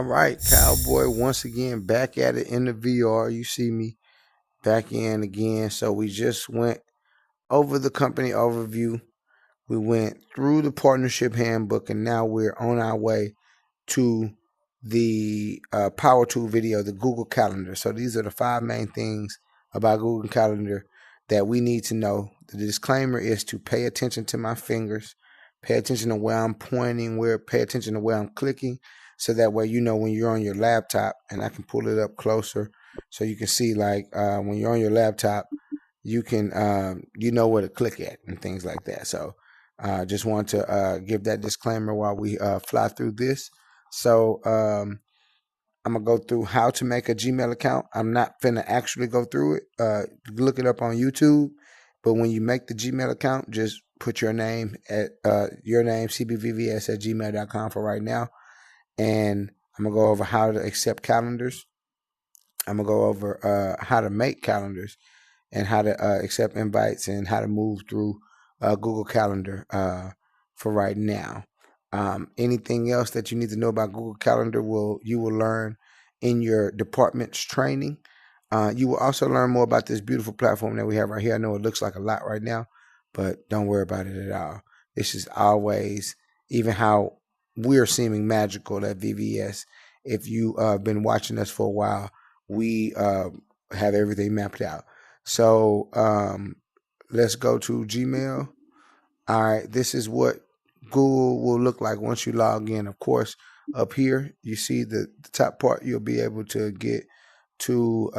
All right, Cowboy, once again back at it in the VR. You see me back in again. So we just went over the company overview. We went through the partnership handbook, and now we're on our way to the Power Tool video, the Google Calendar. So these are the 5 main things about Google Calendar that we need to know. The disclaimer is to pay attention to my fingers, pay attention to where I'm pointing, pay attention to where I'm clicking, so that way you know when you're on your laptop, and I can pull it up closer so you can see, like when you're on your laptop, you can you know where to click at and things like that. So just want to give that disclaimer while we fly through this. So I'm gonna go through how to make a Gmail account. I'm not finna actually go through it. Look it up on YouTube. But when you make the Gmail account, just put your name at cbvvs@gmail.com for right now. And I'm gonna go over how to accept calendars. I'm gonna go over how to make calendars and how to accept invites and how to move through Google Calendar for right now. Anything else that you need to know about Google Calendar you will learn in your department's training. You will also learn more about this beautiful platform that we have right here. I know it looks like a lot right now, but don't worry about it at all. This is always, even how we're seeming magical at VVS. If you have been watching us for a while, we have everything mapped out. So let's go to Gmail. All right, this is what Google will look like once you log in. Of course, up here, you see the top part, you'll be able to get to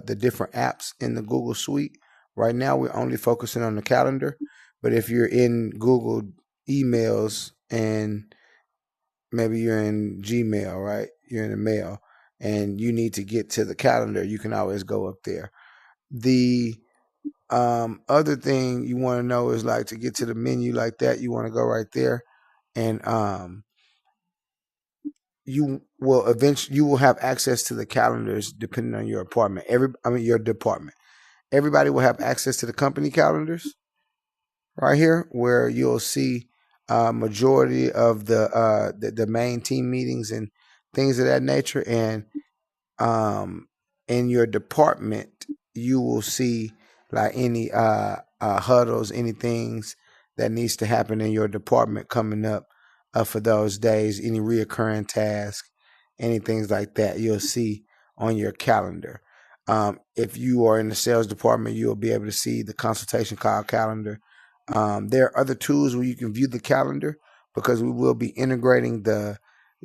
the different apps in the Google suite. Right now, we're only focusing on the calendar. But if you're in Google emails and maybe you're in Gmail, right? You're in the mail and you need to get to the calendar, you can always go up there. The other thing you want to know is, like, to get to the menu like that, you want to go right there, and you will have access to the calendars depending on your apartment. Your department. Everybody will have access to the company calendars right here, where you'll see majority of the main team meetings and things of that nature. And in your department, you will see like any huddles, any things that needs to happen in your department coming up for those days, any reoccurring tasks, any things like that, you'll see on your calendar. If you are in the sales department, you'll be able to see the consultation call calendar. There are other tools where you can view the calendar, because we will be integrating the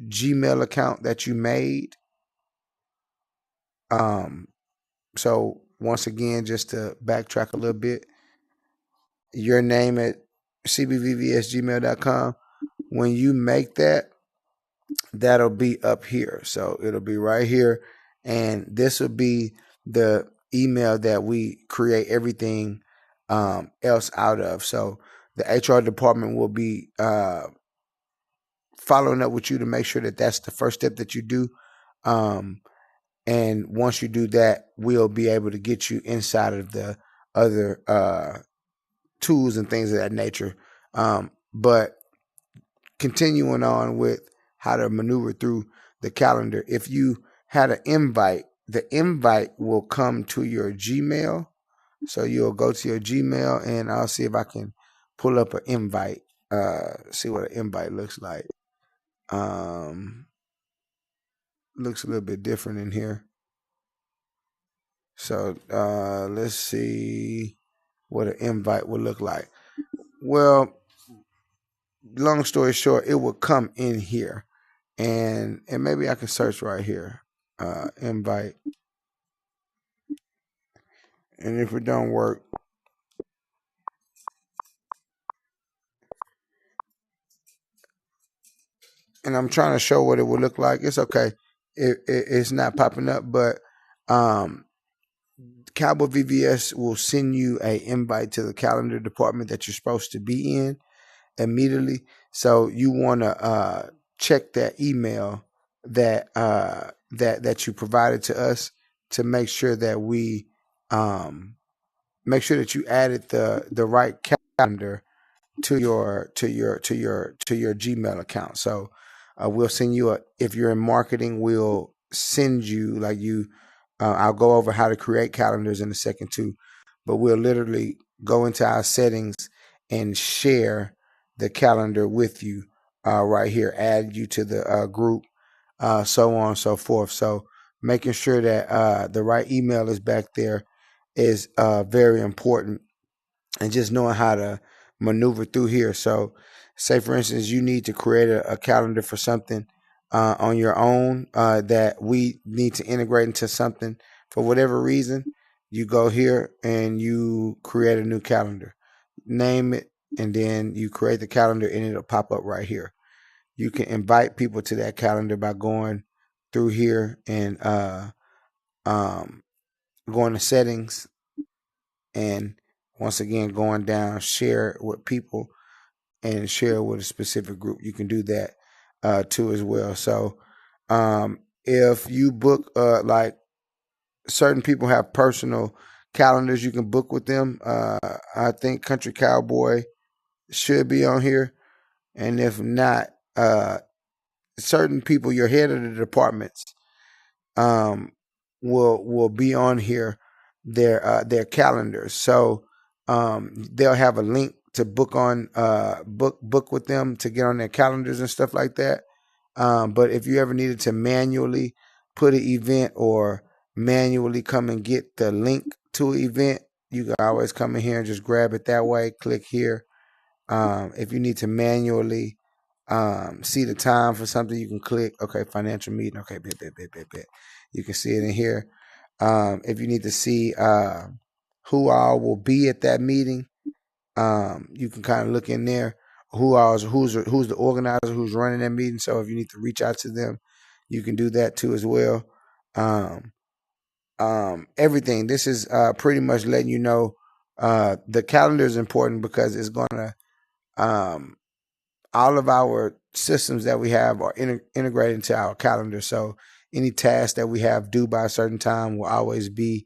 Gmail account that you made. So once again, just to backtrack a little bit, your name at cbvvs@gmail.com, when you make that, that'll be up here. So it'll be right here. And this will be the email that we create everything else out of. So the HR department will be following up with you to make sure that that's the first step that you do. And once you do that, we'll be able to get you inside of the other tools and things of that nature. But continuing on with how to maneuver through the calendar, if you had an invite, the invite will come to your Gmail. So you'll go to your Gmail, and I'll see if I can pull up an invite, see what an invite looks like. Looks a little bit different in here. So let's see what an invite will look like. Well, long story short, it will come in here, and maybe I can search right here, invite. And if it don't work, and I'm trying to show what it would look like, it's okay. It's not popping up, but Cowboy VVS will send you an invite to the calendar department that you're supposed to be in immediately. So you want to check that email that that you provided to us, to make sure that we make sure that you added the right calendar to your Gmail account. So We'll send you if you're in marketing, we'll send you I'll go over how to create calendars in a second too, but we'll literally go into our settings and share the calendar with you right here, add you to the group, so on and so forth. So making sure that the right email is back there is very important, and just knowing how to maneuver through here. So say for instance, you need to create a calendar for something on your own that we need to integrate into something for whatever reason. You go here and you create a new calendar, name it, and then you create the calendar and it'll pop up right here. You can invite people to that calendar by going through here and going to settings, and once again going down, share it with people and share it with a specific group. You can do that too as well. So if you book like certain people have personal calendars you can book with them, I think Country Cowboy should be on here, and if not, certain people, your head of the departments, um, will be on here, their calendars. So they'll have a link to book on book with them to get on their calendars and stuff like that. But if you ever needed to manually put an event or manually come and get the link to an event, you can always come in here and just grab it that way. Click here. If you need to manually see the time for something, you can click, okay, financial meeting. Okay, bet. You can see it in here. If you need to see who all will be at that meeting, you can kind of look in there. Who's the organizer, who's running that meeting. So if you need to reach out to them, you can do that too as well. Everything. This is pretty much letting you know the calendar is important because it's going to all of our systems that we have are integrated into our calendar. So any task that we have due by a certain time will always be,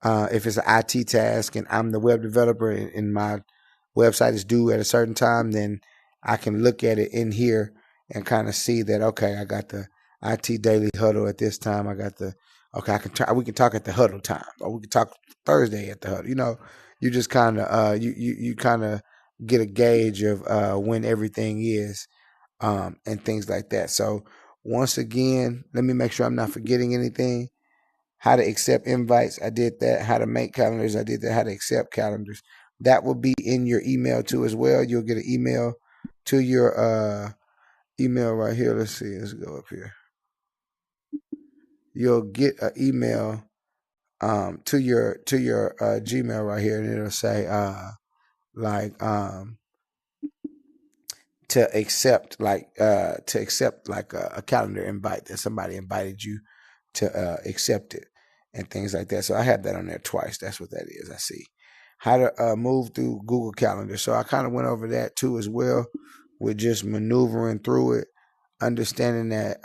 if it's an IT task and I'm the web developer and my website is due at a certain time, then I can look at it in here and kind of see that, okay, I got the IT daily huddle at this time. We can talk at the huddle time, or we can talk Thursday at the huddle. You just kind of, you kind of get a gauge of when everything is, and things like that. So once again, let me make sure I'm not forgetting anything. How to accept invites, I did that. How to make calendars, I did that. How to accept calendars, that will be in your email too as well. You'll get an email to your email right here. Let's see. Let's go up here. You'll get an email to your Gmail right here, and it'll say like to accept like a calendar invite that somebody invited you to accept it and things like that. So I have that on there twice. That's what that is. I see how to move through Google Calendar. So I kind of went over that too as well, with just maneuvering through it, understanding that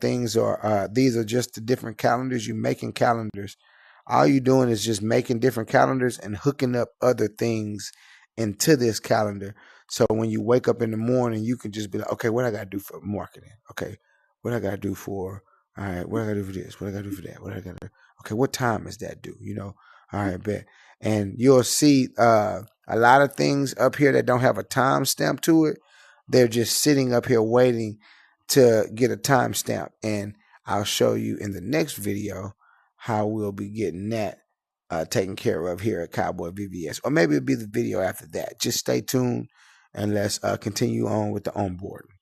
things are these are just the different calendars. You're making calendars. All you're doing is just making different calendars and hooking up other things into this calendar. So when you wake up in the morning, you can just be like, okay, what I got to do for marketing? Okay, what I got to do for, all right, what I got to do for this? What I got to do for that? What I got to do? Okay, what time is that due? All right, bet. And you'll see a lot of things up here that don't have a time stamp to it. They're just sitting up here waiting to get a time stamp. And I'll show you in the next video how we'll be getting that taken care of here at Cowboy VBS. Or maybe it'll be the video after that. Just stay tuned and let's continue on with the onboarding.